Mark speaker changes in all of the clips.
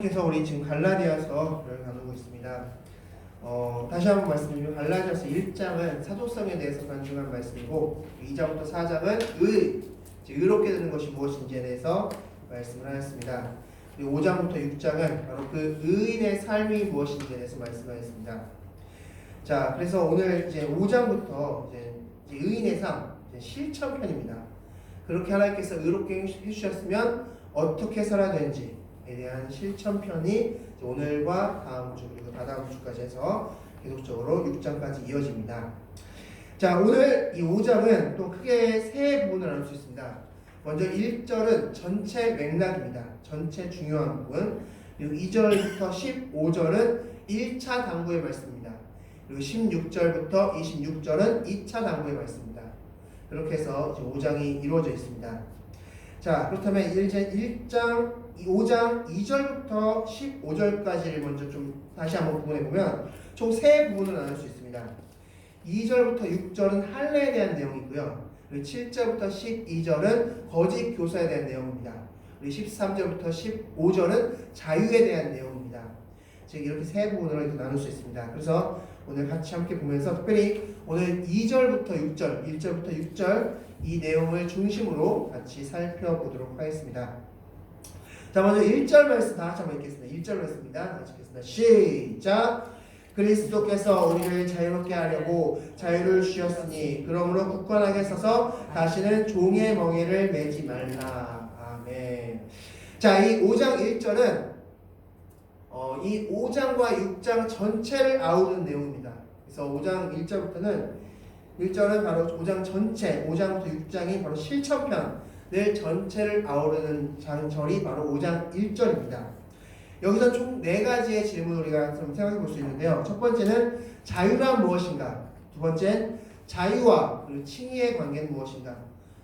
Speaker 1: 그래서 우리 지금 갈라디아서를 나누고 있습니다. 다시 한번 말씀드리면 갈라디아서 1장은 사도성에 대해서 간증한 말씀이고 2장부터 4장은 의롭게 되는 것이 무엇인지에 대해서 말씀을 하였습니다. 그리고 5장부터 6장은 바로 그 의인의 삶이 무엇인지에 대해서 말씀하였습니다. 자, 그래서 오늘 이제 5장부터 이제 의인의 삶, 이제 실천편입니다. 그렇게 하나님께서 의롭게 해주셨으면 어떻게 살아야 되는지 에 대한 실천편이 오늘과 다음 주 그리고 다다음 주까지 해서 계속적으로 6장까지 이어집니다. 자, 오늘 이 5장은 또 크게 세 부분을 나눌 수 있습니다. 먼저 1절은 전체 맥락입니다. 전체 중요한 부분. 그리고 2절부터 15절은 1차 당부의 말씀입니다. 그리고 16절부터 26절은 2차 당부의 말씀입니다. 그렇게 해서 5장이 이루어져 있습니다. 자, 그렇다면 이제 5장 2절부터 15절까지를 먼저 좀 다시 한번 구분해 보면 총 세 부분을 나눌 수 있습니다. 2절부터 6절은 할례에 대한 내용이고요. 그리고 7절부터 12절은 거짓 교사에 대한 내용입니다. 그리고 13절부터 15절은 자유에 대한 내용입니다. 즉 이렇게 세 부분으로 나눌 수 있습니다. 그래서 오늘 같이 함께 보면서 특별히 오늘 2절부터 6절, 1절부터 6절 이 내용을 중심으로 같이 살펴보도록 하겠습니다. 자, 먼저 1절 말씀 다 같이 한번 읽겠습니다. 1절 말씀입니다. 다 같이 읽겠습니다. 시작! 그리스도께서 우리를 자유롭게 하려고 자유를 주셨으니 그러므로 굳건하게 서서 다시는 종의 멍에를 매지 말라. 아멘. 자, 이 5장 1절은 이 5장과 6장 전체를 아우르는 내용입니다. 그래서 5장 1절은 바로 5장 전체, 5장부터 6장이 바로 실천편을 전체를 아우르는 장절이 바로 5장 1절입니다. 여기서 총 4가지의 질문을 우리가 좀 생각해 볼 수 있는데요. 첫 번째는 자유란 무엇인가? 두 번째는 자유와 그리고 칭의의 관계는 무엇인가?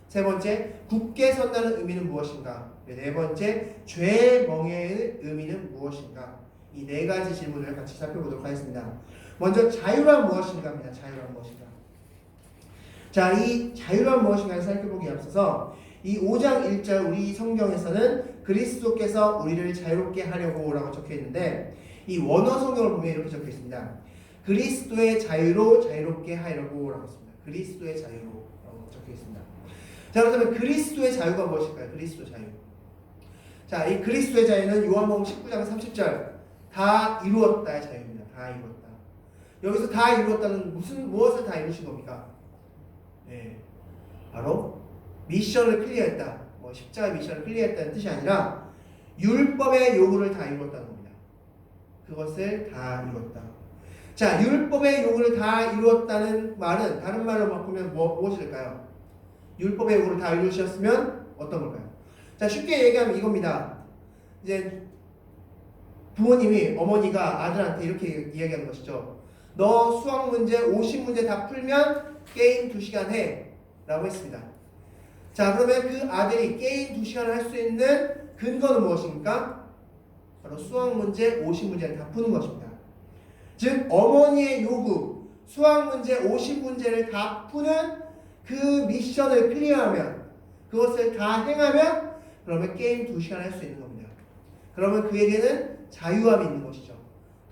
Speaker 1: 세 번째, 굳게 선다는 의미는 무엇인가? 네 번째, 죄의 멍에의 의미는 무엇인가? 이 4가지 질문을 같이 살펴보도록 하겠습니다. 먼저 자유란 무엇인가입니다. 자유란 무엇인가? 자, 이 자유란 무엇인가를 살펴보기에 앞서서 이 5장 1절 우리 성경에서는 그리스도께서 우리를 자유롭게 하려고 라고 적혀 있는데 이 원어 성경을 보면 이렇게 적혀 있습니다. 그리스도의 자유로 자유롭게 하려고 라고 했습니다. 그리스도의 자유로 라고 적혀 있습니다. 자, 그렇다면 그리스도의 자유가 무엇일까요? 그리스도 자유. 자, 이 그리스도의 자유는 요한복음 19장 30절 다 이루었다의 자유입니다. 다 이루었다. 여기서 다 이루었다는 무엇을 다 이루신 겁니까? 네, 바로 미션을 클리어했다. 십자가 미션을 클리어했다는 뜻이 아니라 율법의 요구를 다 이루었다는 겁니다. 그것을 다 이루었다. 자, 율법의 요구를 다 이루었다는 말은 다른 말로 바꾸면 무엇일까요? 율법의 요구를 다 이루셨으면 어떤 걸까요? 자, 쉽게 얘기하면 이겁니다. 이제 부모님이 어머니가 아들한테 이렇게 이야기하는 것이죠. 너 수학 문제 50문제 다 풀면 게임 2시간 해 라고 했습니다. 자, 그러면 그 아들이 게임 2시간을 할 수 있는 근거는 무엇입니까? 바로 수학 문제 50문제를 다 푸는 것입니다. 즉 어머니의 요구 수학 문제 50문제를 다 푸는 그 미션을 클리어하면 그것을 다 행하면 그러면 게임 2시간 할 수 있는 겁니다. 그러면 그에게는 자유함이 있는 것이죠.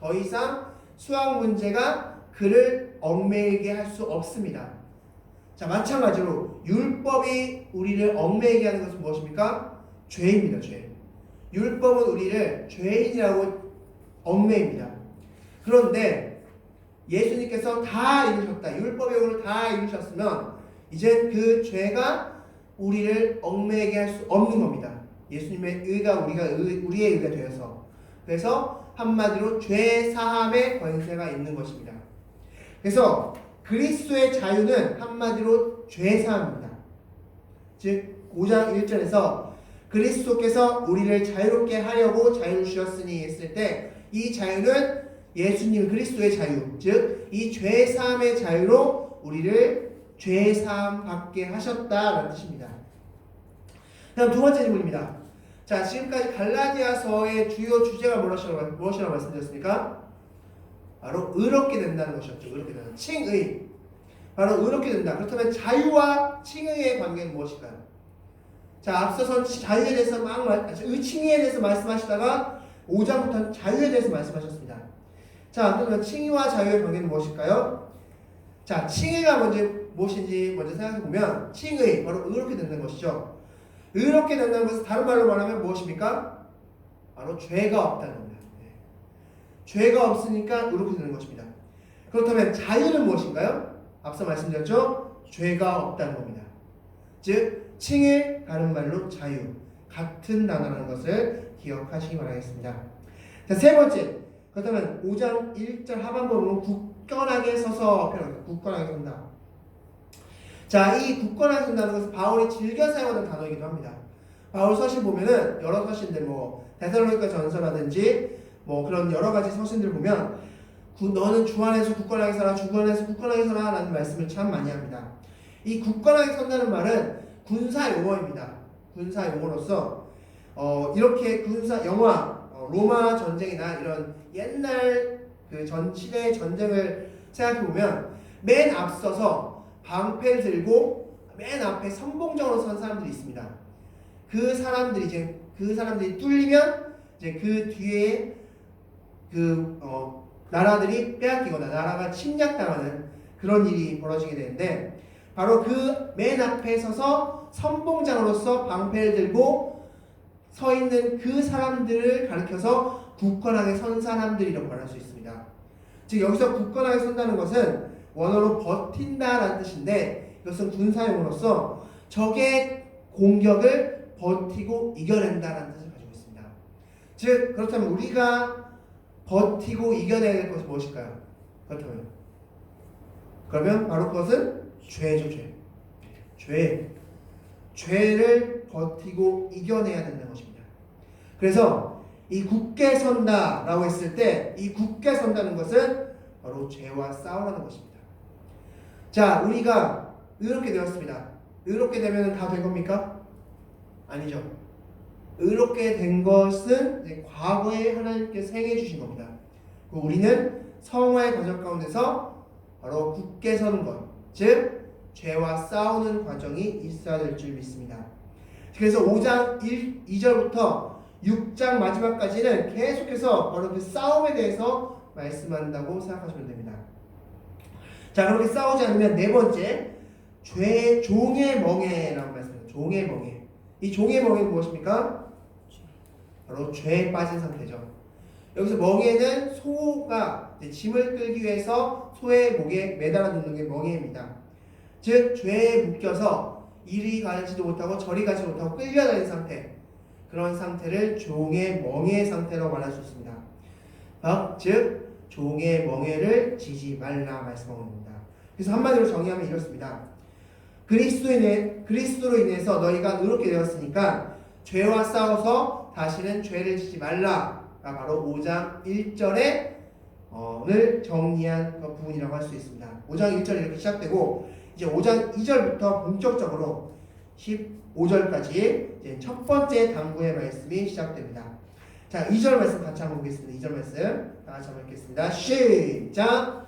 Speaker 1: 더 이상 수학 문제가 그를 얽매이게 할 수 없습니다. 자, 마찬가지로 율법이 우리를 얽매이게 하는 것은 무엇입니까? 죄입니다. 죄. 율법은 우리를 죄인이라고 얽매입니다. 그런데 예수님께서 다 이루셨다. 율법의 요구를 다 이루셨으면 이제 그 죄가 우리를 얽매이게 할 수 없는 겁니다. 예수님의 의가 우리의 의가 되어서. 그래서 한마디로 죄 사함의 권세가 있는 것입니다. 그래서 그리스도의 자유는 한마디로 죄 사함입니다. 즉 5장 1절에서 그리스도께서 우리를 자유롭게 하려고 자유를 주셨으니 했을 때 이 자유는 예수님 그리스도의 자유, 즉 이 죄 사함의 자유로 우리를 죄 사함 받게 하셨다라는 뜻입니다. 다음 두 번째 질문입니다. 자, 지금까지 갈라디아서의 주요 주제가 무엇이라고 말씀드렸습니까? 바로 의롭게 된다는 것이었죠. 의롭게 된다. 칭의. 바로 의롭게 된다. 그렇다면 자유와 칭의의 관계는 무엇일까요? 자, 앞서서 자유에 대해서 칭의에 대해서 말씀하시다가 5장부터는 자유에 대해서 말씀하셨습니다. 자, 그러면 칭의와 자유의 관계는 무엇일까요? 자, 칭의가 무엇인지 먼저 생각해보면 칭의, 바로 의롭게 된다는 것이죠. 의롭게 된다는 것은 다른 말로 말하면 무엇입니까? 바로 죄가 없다는 겁니다. 네. 죄가 없으니까 의롭게 되는 것입니다. 그렇다면 자유는 무엇인가요? 앞서 말씀드렸죠? 죄가 없다는 겁니다. 즉 칭의, 다른 말로 자유, 같은 단어라는 것을 기억하시기 바라겠습니다. 자, 세 번째, 그렇다면 5장 1절 하반부는 굳건하게 서서 표현합니다. 굳건하게 선다. 자, 이 굳건하게 선다는 것은 바울이 즐겨 사용하는 단어이기도 합니다. 바울 서신 보면은 여러 서신들 데살로니가 전서라든지 그런 여러 가지 서신들 보면 너는 주 안에서 굳건하게 서라, 주 안에서 굳건하게 서라 라는 말씀을 참 많이 합니다. 이 굳건하게 선다는 말은 군사 용어입니다. 군사 용어로서 이렇게 군사 영화 로마 전쟁이나 이런 옛날 그 전 시대의 전쟁을 생각해 보면 맨 앞서서 방패를 들고 맨 앞에 선봉적으로 선 사람들이 있습니다. 그 사람들이 뚫리면 이제 그 뒤에 나라들이 빼앗기거나 나라가 침략당하는 그런 일이 벌어지게 되는데, 바로 그 맨 앞에 서서 선봉장으로서 방패를 들고 서 있는 그 사람들을 가리켜서 굳건하게 선 사람들이라고 말할 수 있습니다. 즉 여기서 굳건하게 선다는 것은 원어로 버틴다라는 뜻인데, 이것은 군사용어로서 적의 공격을 버티고 이겨낸다라는 뜻을 가지고 있습니다. 즉 그렇다면 우리가 버티고 이겨내야 될 것이 무엇일까요? 그러면 바로 그것은 죄죠. 죄를 버티고 이겨내야 된다는 것입니다. 그래서 이 굳게 선다라고 했을 때 이 굳게 선다는 것은 바로 죄와 싸우라는 것입니다. 자, 우리가 의롭게 되었습니다. 의롭게 되면 다 된 겁니까? 아니죠. 의롭게 된 것은 이제 과거에 하나님께서 행해 주신 겁니다. 우리는 성화의 과정 가운데서 바로 굳게 서는 것, 즉 죄와 싸우는 과정이 있어야 될 줄 믿습니다. 그래서 5장 2절부터 6장 마지막까지는 계속해서 바로 그 싸움에 대해서 말씀한다고 생각하시면 됩니다. 자, 그렇게 싸우지 않으면 네 번째, 종의 멍에라고 말씀합니다. 종의 멍에. 이 종의 멍에는 무엇입니까? 바로 죄에 빠진 상태죠. 여기서 멍에는 소가 짐을 끌기 위해서 소의 목에 매달아 놓는 게 멍에입니다. 즉 죄에 묶여서 이리 가지도 못하고 저리 가지 못하고 끌려다니는 상태, 그런 상태를 종의 멍에 상태라고 말할 수 있습니다. 즉 종의 멍에를 지지 말라 말씀하고 있습니다. 그래서 한마디로 정의하면 이렇습니다. 그리스도로 인해서 너희가 의롭게 되었으니까 죄와 싸워서 다시는 죄를 지지 말라가 바로 5장 1절에 오늘 정리한 그 부분이라고 할 수 있습니다. 5장 1절이 이렇게 시작되고 이제 5장 2절부터 본격적으로 15절까지 이제 첫 번째 당부의 말씀이 시작됩니다. 자, 2절 말씀 같이 한번 보겠습니다. 2절 말씀 다 같이 한번 읽겠습니다. 시작!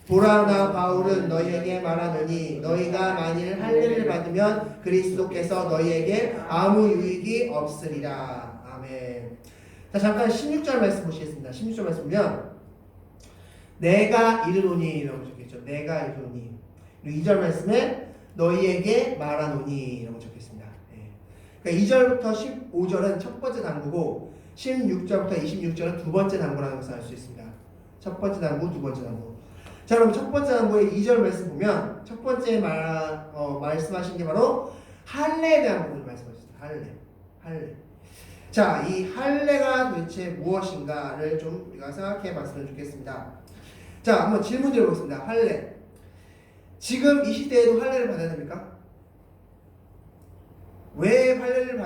Speaker 1: 보라, 나 바울은 너희에게 말하노니 너희가 만일 할례를 받으면 그리스도께서 너희에게 아무 유익이 없으리라. 아멘. 자, 잠깐 16절 말씀 보시겠습니다. 16절 말씀 보면 내가 이르노니 라고 적혀있죠. 내가 이르노니. 그리고 2절 말씀에 너희에게 말하노니 라고 적혀있습니다. 그러니까 2절부터 15절은 첫 번째 당부고 16절부터 26절은 두 번째 당부라는 것을 알 수 있습니다. 첫 번째 당부, 두 번째 당부. 자, 그럼 첫 번째 당부의 2절 말씀 보면 첫 번째 말씀하신 게 바로 할례에 대한 부분을 말씀하셨습니다. 할례. 자, 이 할례가 도대체 무엇인가를 좀 우리가 생각해 봤으면 좋겠습니다. 자, 한번 질문 드려보겠습니다. 할례. 지금 이 시대에도 할례를 받아야 됩니까? 왜 할례를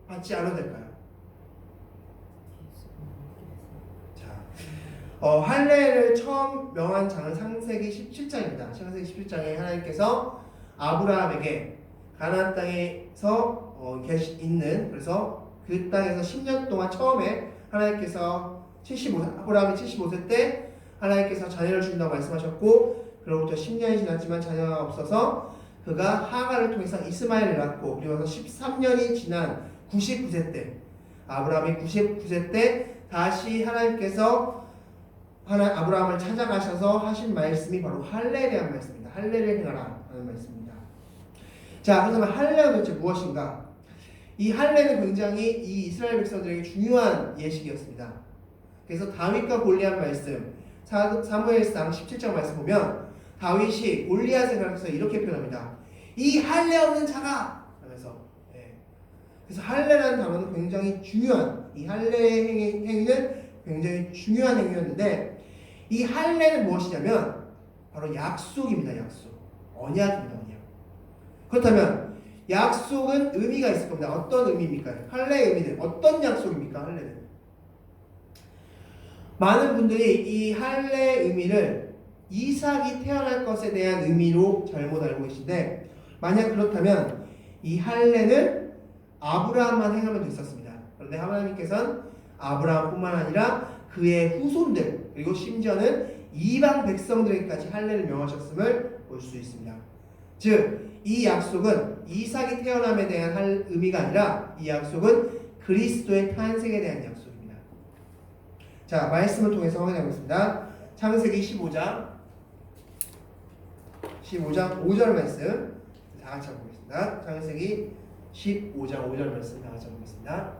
Speaker 1: 받지 않아도 될까요? 할례를 처음 명한 장은 창세기 17장입니다. 창세기 17장에 하나님께서 아브라함에게 가나안 땅에서 있는, 그래서 그 땅에서 10년 동안 처음에 하나님께서 아브라함이 75세 때 하나님께서 자녀를 준다고 말씀하셨고, 그로부터 10년이 지났지만 자녀가 없어서 그가 하갈을 통해서 이스마엘을 낳고, 그리고 13년이 지난 99세 때 아브라함이 99세 때 다시 하나님께서 아브라함을 찾아가셔서 하신 말씀이 바로 할례에 대한 말씀입니다. 할례를 행하라 하는 말씀입니다. 자, 그렇다면 할례가 도대체 무엇인가? 이 할례는 굉장히 이 이스라엘 백성들에게 중요한 예식이었습니다. 그래서 다윗과 골리앗 말씀, 사무엘상 17장 말씀 보면 다윗이 골리앗에 관해서 이렇게 표현합니다. 이 할례 없는 자가 하면서, 그래서 할례라는 단어는 굉장히 중요한, 이 할례 행위는 굉장히 중요한 행위였는데, 이 할례는 무엇이냐면 바로 약속입니다. 약속, 언약입니다. 언약. 그렇다면 약속은 의미가 있을 겁니다. 어떤 의미입니까? 할례의 의미는 어떤 약속입니까? 할례는 많은 분들이 이 할례의 의미를 이삭이 태어날 것에 대한 의미로 잘못 알고 계신데, 만약 그렇다면 이 할례는 아브라함만 행하면 됐었습니다. 그런데 하나님께서는 아브라함뿐만 아니라 그의 후손들, 그리고 심지어는 이방 백성들에게까지 할례를 명하셨음을 볼 수 있습니다. 즉, 이 약속은 이삭이 태어남에 대한 의미가 아니라 이 약속은 그리스도의 탄생에 대한 약속입니다. 자, 말씀을 통해서 확인해 보겠습니다. 창세기 15장 5절 말씀 다 같이 보겠습니다. 창세기 15장 5절 말씀 다 같이 보겠습니다.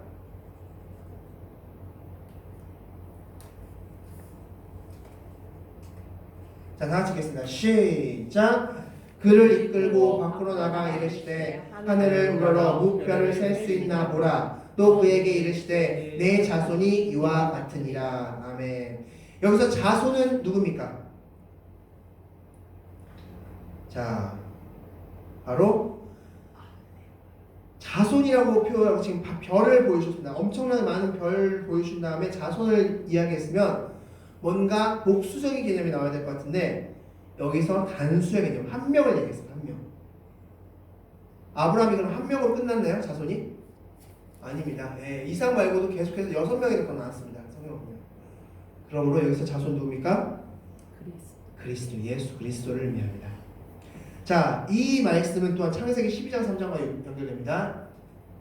Speaker 1: 자, 다 같이 읽겠습니다. 시작. 그를 이끌고 밖으로 나가 이르시되 하늘을 우러러 무뼈를 셀 수 있나 보라. 또 그에게 이르시되 내 자손이 이와 같으니라. 아멘. 여기서 자손은 누굽니까? 자, 바로 자손이라고 표현하고 지금 별을 보여주셨습니다. 엄청나게 많은 별 보여주신 다음에 자손을 이야기했으면 뭔가 복수적인 개념이 나와야 될 것 같은데, 여기서 단수의 개념, 한 명을 얘기했습니다. 한 명. 아브라함이 그럼 한 명으로 끝났나요? 자손이? 아닙니다. 이삭 말고도 계속해서 6명이 더 나왔습니다. 성경을 보면. 그러므로 여기서 자손 누굽니까? 그리스도, 예수 그리스도를 의미합니다. 자, 이 말씀은 또한 창세기 12장 3장과 연결됩니다.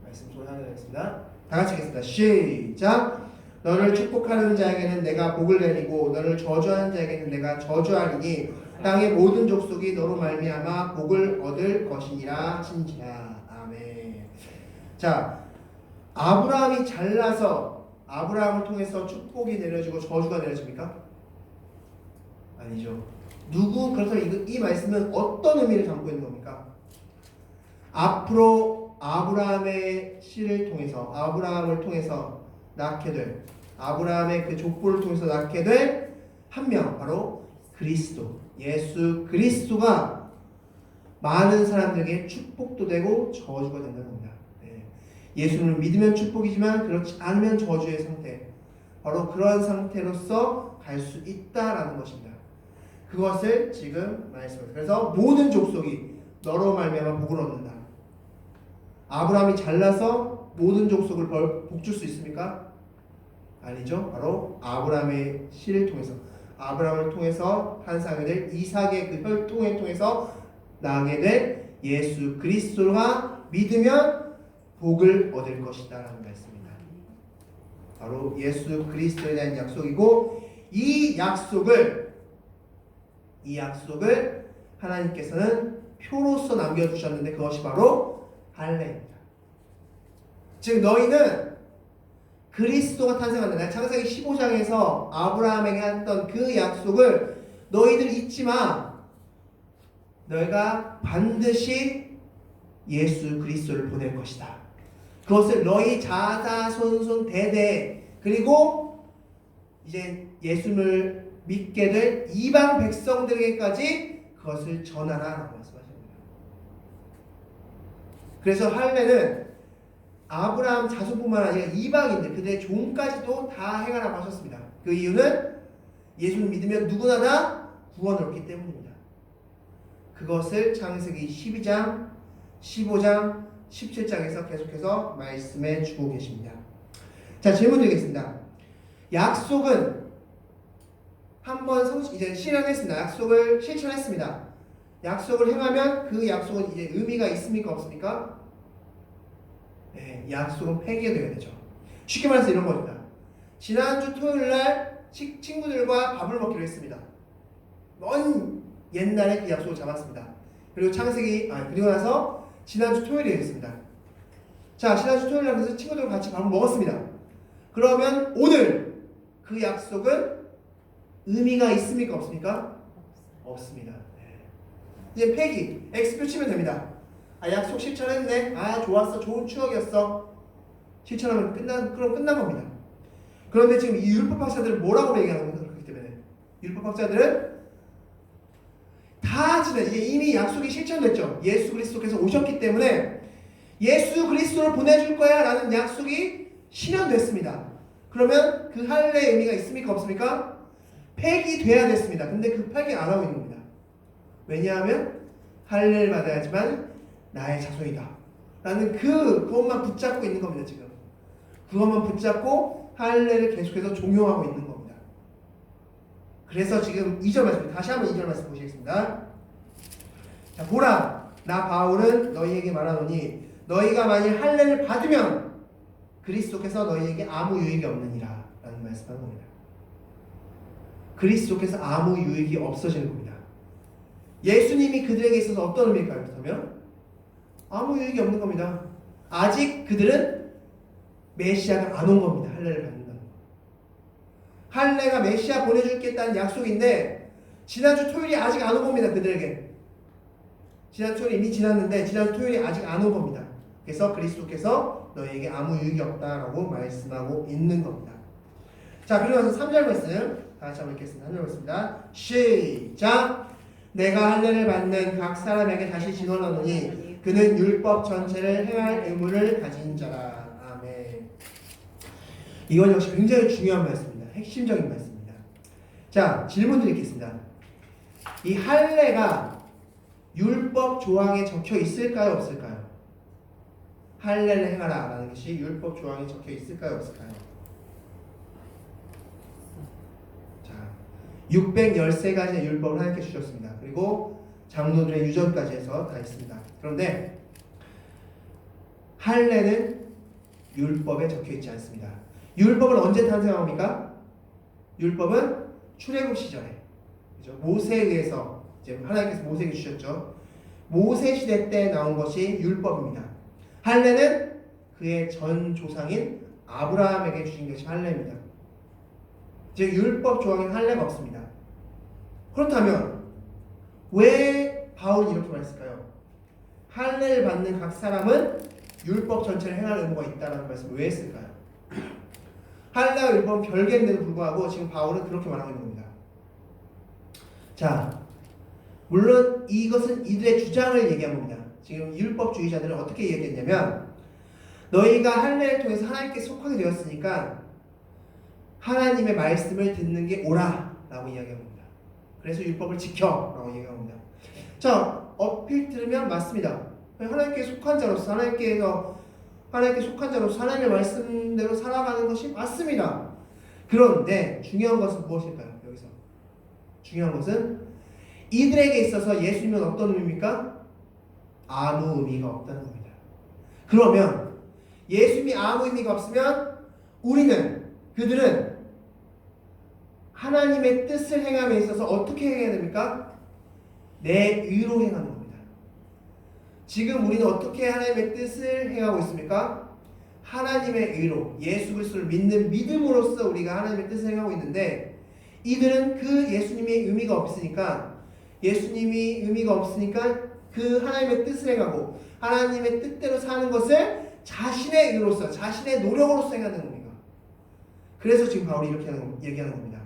Speaker 1: 말씀 소개하겠습니다. 다 같이 하겠습니다. 시작. 너를 축복하는 자에게는 내가 복을 내리고 너를 저주하는 자에게는 내가 저주하리니 땅의 모든 족속이 너로 말미암아 복을 얻을 것이니라 하신지라. 아멘. 자, 아브라함이 잘나서 아브라함을 통해서 축복이 내려지고 저주가 내려집니까? 아니죠. 그래서 이 말씀은 어떤 의미를 담고 있는 겁니까? 앞으로 아브라함의 씨를 통해서, 아브라함을 통해서 낳게 될, 아브라함의 그 족보를 통해서 낳게 될 한 명, 바로 그리스도, 예수 그리스도가 많은 사람들에게 축복도 되고 저주가 된다는 겁니다. 예수를 믿으면 축복이지만 그렇지 않으면 저주의 상태, 바로 그런 상태로서 갈 수 있다라는 것입니다. 그것을 지금 말씀합니다. 그래서 모든 족속이 너로 말미암아 복을 얻는다. 아브라함이 잘나서 모든 족속을 복 줄 수 있습니까? 아니죠. 바로 아브라함의 씨를 통해서, 아브라함을 통해서 탄생하게 될 이삭의 그 혈통을 통해서 나게 될 예수 그리스도가 믿으면 복을 얻을 것이다 라는 말씀입니다. 바로 예수 그리스도에 대한 약속이고, 이 약속을 하나님께서는 표로서 남겨주셨는데 그것이 바로 할례입니다. 즉 너희는 그리스도가 탄생한다. 창세기 15장에서 아브라함에게 했던 그 약속을 너희들 잊지 마. 너희가 반드시 예수 그리스도를 보낼 것이다. 그것을 너희 자자손손 대대, 그리고 이제 예수를 믿게 될 이방 백성들에게까지 그것을 전하라라고 말씀하십니다. 그래서 할례는 아브라함 자손뿐만 아니라 이방인들, 그들의 종까지도 다 행하라고 하셨습니다. 그 이유는 예수를 믿으면 누구나 다 구원을 얻기 때문입니다. 그것을 창세기 12장, 15장, 17장에서 계속해서 말씀해 주고 계십니다. 자, 질문 드리겠습니다. 약속은 한번 이제 실현했습니다. 약속을 실천했습니다. 약속을 행하면 그 약속은 이제 의미가 있습니까? 없습니까? 네, 약속은 폐기가 되게 되죠. 쉽게 말해서 이런 겁니다. 지난주 토요일날 친구들과 밥을 먹기로 했습니다. 먼 옛날에 그 약속을 잡았습니다. 그리고 그리고 나서 지난주 토요일이 됐습니다. 자, 지난주 토요일날 그래서 친구들과 같이 밥을 먹었습니다. 그러면 오늘 그 약속은 의미가 있습니까? 없습니까? 없습니다. 네. 이제 폐기, X표 치면 됩니다. 약속 실천했네. 좋았어. 좋은 추억이었어. 실천하면 그럼 끝난 겁니다. 그런데 지금 이 율법학자들은 뭐라고 얘기하는 겁니까? 그렇기 때문에 율법학자들은 다 지난, 이게 이미 약속이 실천됐죠. 예수 그리스도께서 오셨기 때문에 예수 그리스도를 보내줄 거야 라는 약속이 실현됐습니다. 그러면 그 할례의 의미가 있습니까? 없습니까? 폐기돼야 됐습니다. 근데 그 폐기 안 하고 있는 겁니다. 왜냐하면 할례를 받아야지만 나의 자손이다 라는 그것만 붙잡고 있는 겁니다. 지금 그것만 붙잡고 할례를 계속해서 종용하고 있는 겁니다. 그래서 지금 2절 말씀, 다시 한번 2절 말씀 보시겠습니다. 자, 보라, 나 바울은 너희에게 말하노니 너희가 만일 할례를 받으면 그리스도께서 너희에게 아무 유익이 없느니라 라는 말씀하는 겁니다. 그리스도께서 아무 유익이 없어지는 겁니다. 예수님이 그들에게 있어서 어떤 의미일까요? 그렇다면 아무 유익이 없는 겁니다. 아직 그들은 메시아가 안 온 겁니다. 할례를 받는다는 거. 할례가 메시아 보내주겠다는 약속인데 지난주 토요일이 아직 안 온 겁니다. 그들에게. 지난주 토요일이 이미 지났는데 지난주 토요일이 아직 안 온 겁니다. 그래서 그리스도께서 너희에게 아무 유익이 없다라고 말씀하고 있는 겁니다. 자, 그리고 나서 3절 말씀 다시 한번 읽겠습니다. 3절 말씀입니다. 시작! 내가 할례를 받는 각 사람에게 다시 증언하노니 그는 율법 전체를 행할 의무를 가진 자라. 아멘. 이건 역시 굉장히 중요한 말씀입니다. 핵심적인 말씀입니다. 자, 질문 드리겠습니다. 이 할례가 율법 조항에 적혀 있을까요? 없을까요? 할례를 행하라 라는 것이 율법 조항에 적혀 있을까요? 없을까요? 자, 613가지의 율법을 하나님께 주셨습니다. 그리고 장로들의 유전까지 해서 다 있습니다. 그런데 할례는 율법에 적혀 있지 않습니다. 율법은 언제 탄생합니까? 율법은 출애굽 시절에, 그죠? 모세에 의해서 이제 하나님께서 모세에게 주셨죠. 모세 시대 때 나온 것이 율법입니다. 할례는 그의 전 조상인 아브라함에게 주신 것이 할례입니다. 즉 율법 조항인 할례가 없습니다. 그렇다면 왜 바울이 이렇게 말했을까요? 할례를 받는 각 사람은 율법 전체를 행할 의무가 있다는 말씀을 왜 했을까요? 할례와 율법은 별개인데도 불구하고 지금 바울은 그렇게 말하고 있는 겁니다. 자, 물론 이것은 이들의 주장을 얘기한 겁니다. 지금 율법주의자들은 어떻게 얘기했냐면 너희가 할례를 통해서 하나님께 속하게 되었으니까 하나님의 말씀을 듣는 게 옳아 라고 이야기한 겁니다. 그래서 율법을 지켜 라고 얘기한 겁니다. 자, 어필 들으면 맞습니다. 하나님께 속한 자로서 하나님께 속한 자로서 하나님의 말씀대로 살아가는 것이 맞습니다. 그런데 중요한 것은 무엇일까요? 여기서 중요한 것은 이들에게 있어서 예수님은 어떤 의미입니까? 아무 의미가 없다는 겁니다. 그러면 예수님이 아무 의미가 없으면 그들은 하나님의 뜻을 행함에 있어서 어떻게 행해야 됩니까? 내 의로 행하는 겁니다. 지금 우리는 어떻게 하나님의 뜻을 행하고 있습니까? 하나님의 의로, 예수 그리스도를 믿는 믿음으로써 우리가 하나님의 뜻을 행하고 있는데 이들은 그 예수님의 의미가 없으니까 그 하나님의 뜻을 행하고 하나님의 뜻대로 사는 것을 자신의 의로서, 자신의 노력으로서 행하는 겁니다. 그래서 지금 바울이 이렇게 얘기하는 겁니다.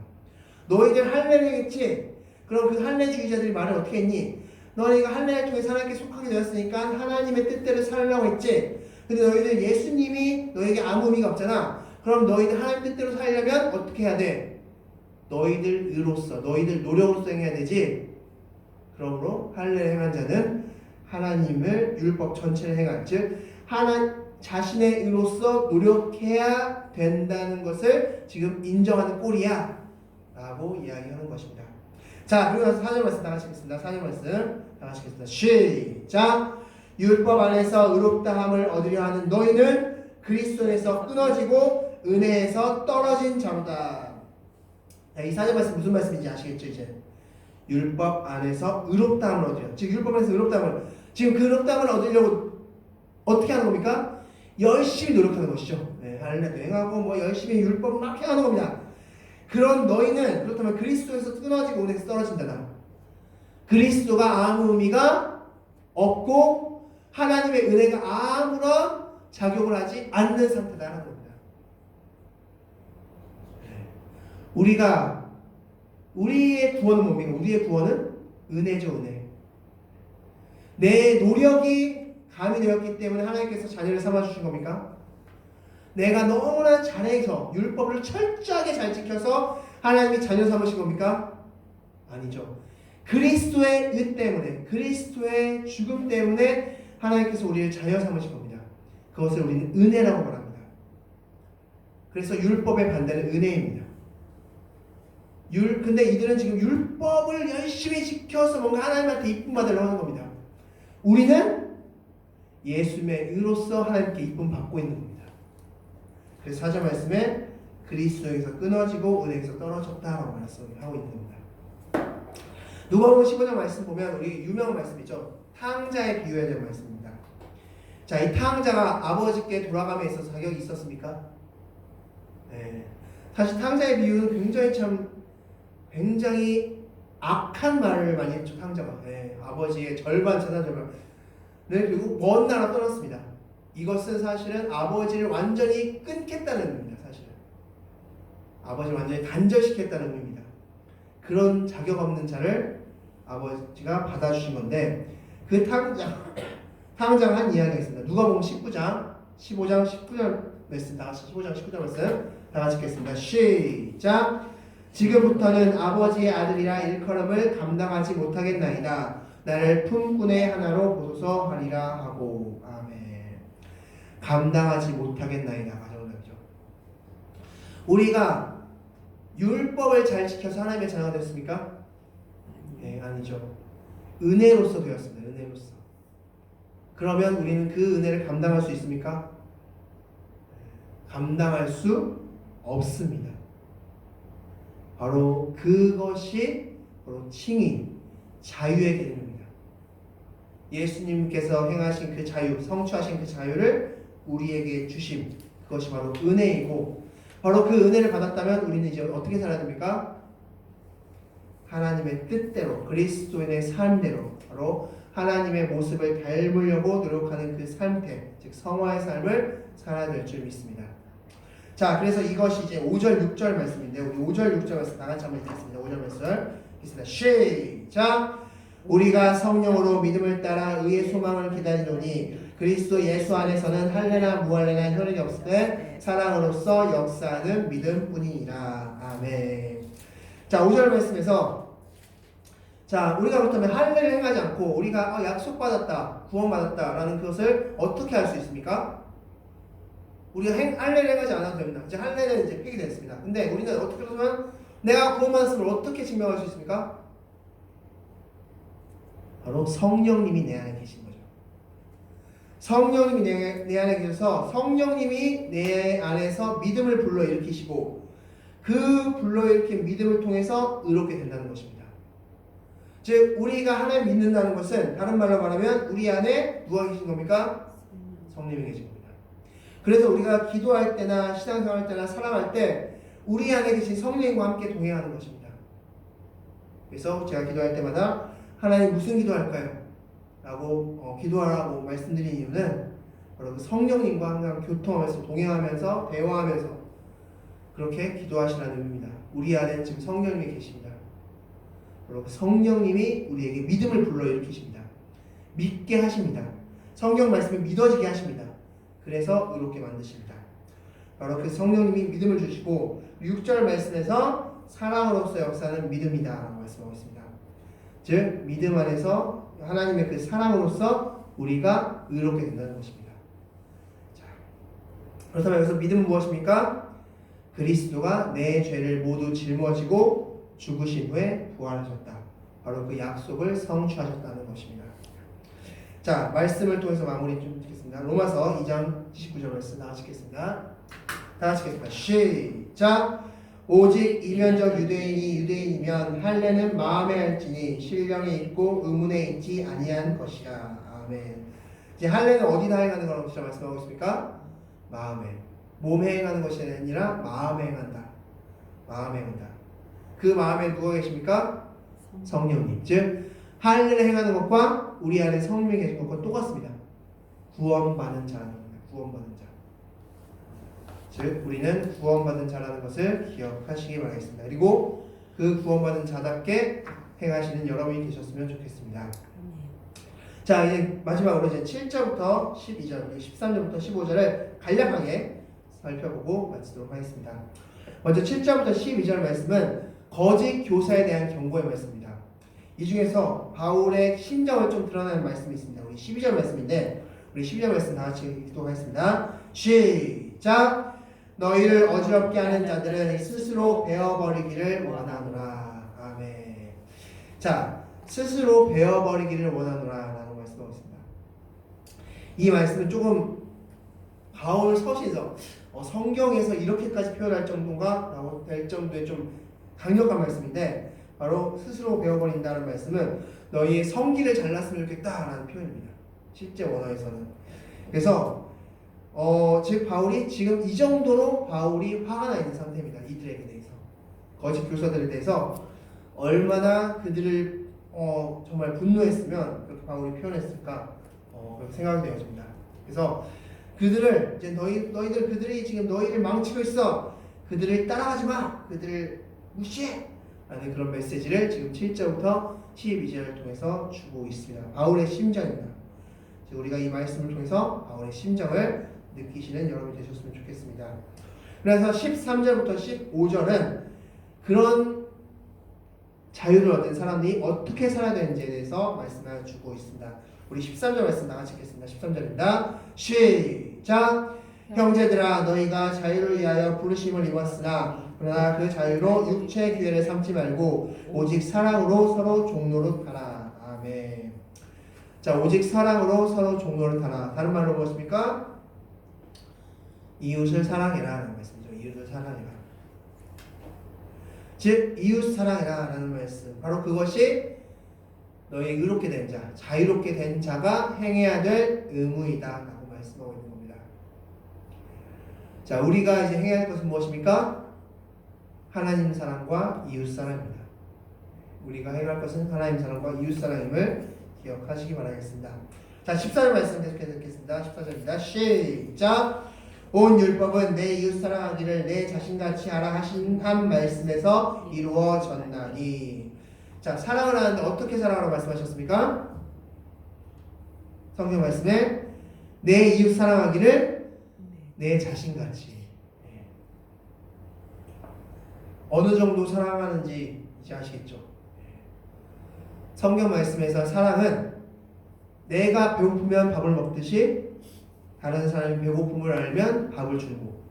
Speaker 1: 너희들 할례를 행했지? 그럼 그 할례주의자들이 말을 어떻게 했니? 너희가 할례를 통해 하나님께 속하게 되었으니까 하나님의 뜻대로 살려고 했지? 근데 너희들 예수님이 너에게 아무 의미가 없잖아. 그럼 너희들 하나님 뜻대로 살려면 어떻게 해야 돼? 너희들 의로서, 너희들 노력으로서 행해야 되지? 그러므로 할례를 행한 자는 하나님을 율법 전체를 행한 즉 자신의 의로서 노력해야 된다는 것을 지금 인정하는 꼴이야 라고 이야기하는 것입니다. 자, 그리고 나서 4절 말씀 다 같이 읽겠습니다. 4절 말씀 다 같이 읽겠습니다. 시작! 율법 안에서 의롭다함을 얻으려 하는 너희는 그리스도 안에서 끊어지고 은혜에서 떨어진 자로다. 이 4절 말씀 무슨 말씀인지 아시겠죠? 이제 율법 안에서 의롭다함을 얻으려. 즉 율법 안에서 의롭다함을, 지금 그 의롭다함을 얻으려고 어떻게 하는 겁니까? 열심히 노력하는 것이죠. 할례도 행하고 뭐 열심히 율법 막 행하는 겁니다. 그런 너희는 그렇다면 그리스도에서 끊어지고 은혜에서 떨어진다다. 그리스도가 아무 의미가 없고 하나님의 은혜가 아무런 작용을 하지 않는 상태다라는 겁니다. 우리의 구원은 뭡니까? 우리의 구원은 은혜죠, 은혜. 내 노력이 가미되었기 때문에 하나님께서 자녀를 삼아주신 겁니까? 내가 너무나 잘해서 율법을 철저하게 잘 지켜서 하나님이 자녀 삼으신 겁니까? 아니죠. 그리스도의 의 때문에, 그리스도의 죽음 때문에 하나님께서 우리를 자녀 삼으신 겁니다. 그것을 우리는 은혜라고 말합니다. 그래서 율법의 반대는 은혜입니다. 근데 이들은 지금 율법을 열심히 지켜서 뭔가 하나님한테 이쁨 받으려고 하는 겁니다. 우리는 예수님의 의로서 하나님께 이쁨 받고 있는 겁니다. 그래서 4절 말씀에 그리스도에서 끊어지고 은혜에서 떨어졌다라고 말씀하고 있는 겁니다. 누가복음 15장 말씀 보면 우리 유명한 말씀이죠. 탕자에 비유해야 될 말씀입니다. 자, 이 탕자가 아버지께 돌아감에 있어서 자격이 있었습니까? 네. 사실 탕자의 비유는 굉장히 악한 말을 많이 했죠. 탕자가 아버지의 절반, 재산 절반을 그리고 먼 나라 떠났습니다. 이것은 사실은 아버지를 완전히 끊겠다는 의미입니다. 사실은 아버지를 완전히 단절시켰다는 의미입니다. 그런 자격 없는 자를 아버지가 받아주신 건데, 그 탕자가 한 이야기가 있습니다. 누가복음 15장 19절 말씀, 다 같이 15장 19절 말씀 다 같이 읽겠습니다. 시작. 지금부터는 아버지의 아들이라 일컬음을 감당하지 못하겠나이다. 나를 품꾼의 하나로 보소서 하리라 하고. 아멘. 감당하지 못하겠나이다. 가정답이죠. 우리가 율법을 잘 지켜서 하나님의 자녀가 됐습니까? 네, 아니죠. 은혜로서 되었습니다. 은혜로서. 그러면 우리는 그 은혜를 감당할 수 있습니까? 감당할 수 없습니다. 바로 그것이 바로 칭의, 자유의 개념입니다. 예수님께서 행하신 그 자유, 성취하신 그 자유를 우리에게 주심, 그것이 바로 은혜이고, 바로 그 은혜를 받았다면 우리는 이제 어떻게 살아야 됩니까? 하나님의 뜻대로, 그리스도인의 삶대로, 바로 하나님의 모습을 닮으려고 노력하는 그 삶태, 즉 성화의 삶을 살아야 될 줄 믿습니다. 자, 그래서 이것이 이제 5절, 6절 말씀인데, 우리 5절, 6절 말씀 다 같이 한번 읽겠습니다. 5절 말씀 읽겠습니다. 시작! 우리가 성령으로 믿음을 따라 의의 소망을 기다리노니 그리스도 예수 안에서는 할례나 무할례나 혈육이 없으되 사랑으로서 역사하는 믿음뿐이니라. 아멘. 자, 5절 말씀에서, 자, 우리가 그렇다면 할례를 행하지 않고 우리가 약속받았다, 구원받았다라는 그것을 어떻게 할 수 있습니까? 우리가 할례를 행하지 않아도 됩니다. 이제 할례는 이제 폐기됐습니다. 근데 우리는 어떻게 하면 내가 구원받았음을 어떻게 증명할 수 있습니까? 바로 성령님이 내 안에 계신 거죠. 성령님이 내 안에 계셔서 성령님이 내 안에서 믿음을 불러일으키시고 그 불러일으킨 믿음을 통해서 의롭게 된다는 것입니다. 즉 우리가 하나님 믿는다는 것은 다른 말로 말하면 우리 안에 누가 계신 겁니까? 성령이 계신 겁니다. 그래서 우리가 기도할 때나 신앙생활할 때나 사랑할 때 우리 안에 계신 성령과 함께 동행하는 것입니다. 그래서 제가 기도할 때마다 하나님 무슨 기도할까요? 라고 기도하라고 말씀드린 이유는 바로 그 성령님과 항상 교통하면서 동행하면서 대화하면서 그렇게 기도하시라는 의미입니다. 우리 안에 지금 성령님이 계십니다. 바로 그 성령님이 우리에게 믿음을 불러일으키십니다. 믿게 하십니다. 성경 말씀을 믿어지게 하십니다. 그래서 의롭게 만드십니다. 바로 그 성령님이 믿음을 주시고 6절 말씀에서 사랑으로서 역사는 믿음이다 라고 말씀하고 있습니다. 즉 믿음 안에서 하나님의 그 사랑으로서 우리가 의롭게 된다는 것입니다. 자, 그렇다면 여기서 믿음은 무엇입니까? 그리스도가 내 죄를 모두 짊어지고 죽으신 후에 부활하셨다. 바로 그 약속을 성취하셨다는 것입니다. 자, 말씀을 통해서 마무리 좀 짓겠습니다. 로마서 2장 29절 말씀 다 같이 읽겠습니다. 다 다 같이 하겠습니다. 시작. 오직 이면적 유대인이 유대인이면 할례는 마음에 할지니 신령에 있고 의문에 있지 아니한 것이라. 아멘. 이제 할례는 어디다 행하는 거라고 진짜 말씀하고 있습니까? 마음에. 몸에 행하는 것이 아니라 마음에 행한다. 마음에 행한다. 그 마음에 누가 계십니까? 성령님. 즉 할례를 행하는 것과 우리 안에 성령이 계신 것과 똑같습니다. 구원받은 자라는 겁니다. 구원받은 자. 즉 우리는 구원받은 자라는 것을 기억하시기 바라겠습니다. 그리고 그 구원받은 자답게 행하시는 여러분이 되셨으면 좋겠습니다. 자, 이제 마지막으로 이제 7절부터 12절, 그리고 13절부터 15절을 간략하게 살펴보고 마치도록 하겠습니다. 먼저 7절부터 12절 말씀은 거짓 교사에 대한 경고의 말씀입니다. 이 중에서 바울의 심정을 좀 드러내는 말씀이 있습니다. 우리 12절 말씀인데, 우리 12절 말씀 다 같이 읽도록 하겠습니다. 시작! 너희를 어지럽게 하는 자들은 스스로 베어버리기를 원하노라. 아멘. 자, 스스로 베어버리기를 원하노라 라는 말씀하고 있습니다. 이 말씀은 조금 바울 서신에서 성경에서 이렇게까지 표현할 정도인가? 라고 될 정도의 좀 강력한 말씀인데, 바로 스스로 베어버린다는 말씀은 너희의 성기를 잘랐으면 좋겠다라는 표현입니다. 실제 원어에서는. 그래서 즉 바울이 지금 이 정도로 바울이 화가 나 있는 상태입니다. 이들에게 대해서, 거짓 교사들에 대해서 얼마나 그들을 정말 분노했으면 그렇게 바울이 표현했을까 그렇게 생각이 되어집니다. 그래서 그들을 이제 그들이 지금 너희를 망치고 있어. 그들을 따라가지 마. 그들을 무시해. 라는 그런 메시지를 지금 7절부터 12절을 통해서 주고 있습니다. 바울의 심정입니다. 우리가 이 말씀을 통해서 바울의 심정을 느끼시는 여러분이 되셨으면 좋겠습니다. 그래서 13절부터 15절은 그런 자유를 얻은 사람이 어떻게 살아야 되는지에 대해서 말씀을 주고 있습니다. 우리 13절 말씀 다 같이 읽겠습니다. 13절입니다. 시작! 형제들아 너희가 자유를 위하여 부르심을 입었으나 그러나 그 자유로 육체의 기회를 삼지 말고 오직 사랑으로 서로 종노릇 하라. 아멘. 자, 오직 사랑으로 서로 종노릇 하라. 다른 말로 무엇입니까? 이웃을 사랑해라 라는 말씀이죠. 이웃을 사랑해라. 즉 이웃 사랑해라 라는 말씀, 바로 그것이 너희 의롭게 된 자, 자유롭게 된 자가 행해야 될 의무이다 라고 말씀하고 있는 겁니다. 자, 우리가 이제 행해야 할 것은 무엇입니까? 하나님 사랑과 이웃 사랑입니다. 우리가 행할 것은 하나님 사랑과 이웃 사랑임을 기억하시기 바라겠습니다. 자, 14절 말씀 계속해서 읽겠습니다. 14절입니다. 시작! 온 율법은 내 이웃 사랑하기를 내 자신같이 하라 하신 한 말씀에서 이루어졌나니. 자, 사랑을 하는데 어떻게 사랑하라고 말씀하셨습니까? 성경 말씀에 내 이웃 사랑하기를 내 자신같이. 어느 정도 사랑하는지 이제 아시겠죠? 성경 말씀에서 사랑은 내가 배고프면 밥을 먹듯이 다른 사람이 배고픔을 알면 밥을 주고,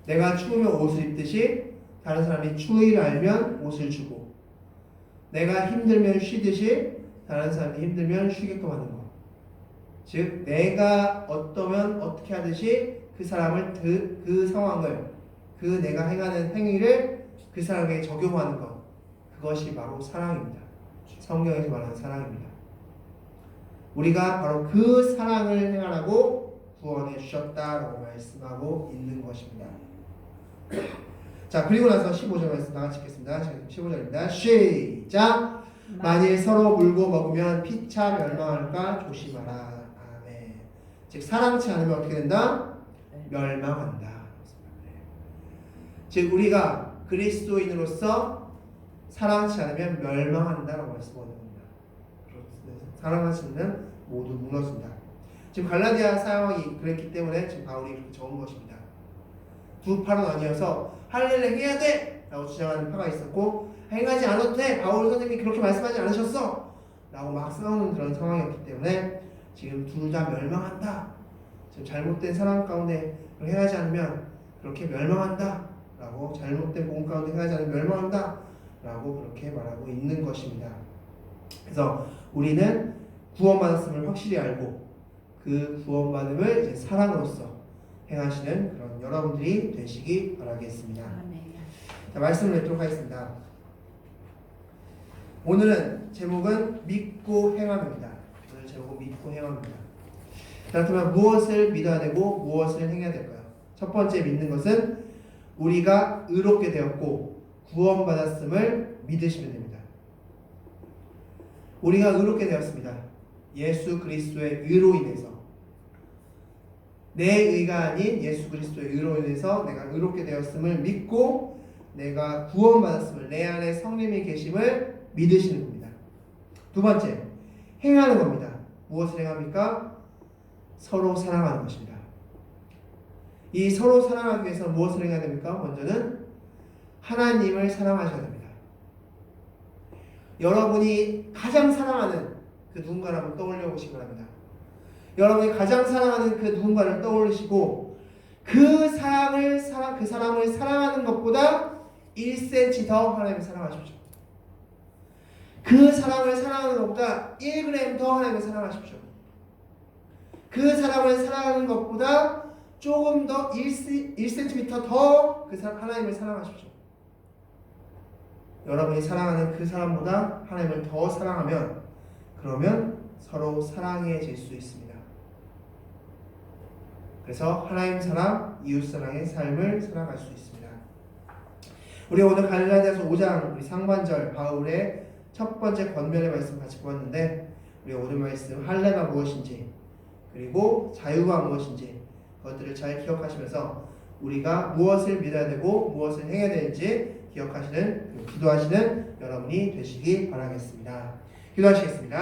Speaker 1: 내가 추우면 옷을 입듯이 다른 사람이 추위를 알면 옷을 주고, 내가 힘들면 쉬듯이 다른 사람이 힘들면 쉬게끔 하는 것. 즉 내가 어떠면 어떻게 하듯이 그 사람을 그 상황을, 그 내가 행하는 행위를 그 사람에게 적용하는 것, 그것이 바로 사랑입니다. 성경에서 말하는 사랑입니다. 우리가 바로 그 사랑을 행하라고 구원해 주셨다라고 말씀하고 있는 것입니다. 자, 그리고 나서 15절 말씀 다 같이 읽겠습니다. 15절입니다. 시작! 만일 서로 물고 먹으면 피차 멸망할까 조심하라. 아멘. 즉 사랑치 않으면 어떻게 된다? 멸망한다. 즉 우리가 그리스도인으로서 사랑하지 않으면 멸망한다라고 말씀하는 겁니다. 사랑하지 않으면 모두 무너진다. 지금 갈라디아 상황이 그랬기 때문에 지금 바울이 그렇게 적은 것입니다. 두 파는 아니어서 할례를 해야 돼! 라고 주장하는 파가 있었고, 행하지 않아도 돼! 바울 선생님이 그렇게 말씀하지 않으셨어! 라고 막 싸우는 그런 상황이었기 때문에 지금 둘 다 멸망한다. 지금 잘못된 사랑 가운데 행하지 않으면 그렇게 멸망한다. 라고, 잘못된 복음 가운데 행하지 않으면 멸망한다. 라고 그렇게 말하고 있는 것입니다. 그래서 우리는 구원받았음을 확실히 알고 그 구원받음을 이제 사랑으로서 행하시는 그런 여러분들이 되시기 바라겠습니다.
Speaker 2: 아멘.
Speaker 1: 자, 말씀을 맺도록 하겠습니다. 오늘은 제목은 믿고 행함입니다. 오늘 제목은 믿고 행함입니다. 자, 그러면 무엇을 믿어야 되고 무엇을 행해야 될까요? 첫 번째 믿는 것은 우리가 의롭게 되었고 구원받았음을 믿으시면 됩니다. 우리가 의롭게 되었습니다. 예수 그리스도의 의로 인해서, 내 의가 아닌 예수 그리스도의 의로 인해서 내가 의롭게 되었음을 믿고 내가 구원받았음을, 내 안에 성령이 계심을 믿으시는 겁니다. 두 번째, 행하는 겁니다. 무엇을 행합니까? 서로 사랑하는 것입니다. 이 서로 사랑하기 위해서 무엇을 해야 됩니까? 먼저는 하나님을 사랑하셔야 됩니다. 여러분이 가장 사랑하는 그 누군가를 한번 떠올려 보시기 바랍니다. 여러분이 가장 사랑하는 그 누군가를 떠올리시고 그 사람을 사랑하는 것보다 1cm 더 하나님을 사랑하십시오. 그 사람을 사랑하는 것보다 1g 더 하나님을 사랑하십시오. 그 사람을 사랑하는 것보다 조금 더 1cm 더 그 사람 하나님을 사랑하십시오. 여러분이 사랑하는 그 사람보다 하나님을 더 사랑하면, 그러면 서로 사랑해질 수 있습니다. 그래서 하나님 사랑, 이웃 사랑의 삶을 살아갈 수 있습니다. 우리 오늘 갈라디아서 5장 우리 상반절 바울의 첫 번째 권면의 말씀 같이 보았는데, 우리 오늘 말씀 할례가 무엇인지 그리고 자유가 무엇인지 그것들을 잘 기억하시면서 우리가 무엇을 믿어야 되고 무엇을 해야 되는지 기억하시는, 기도하시는 여러분이 되시기 바라겠습니다. 기도하시겠습니다.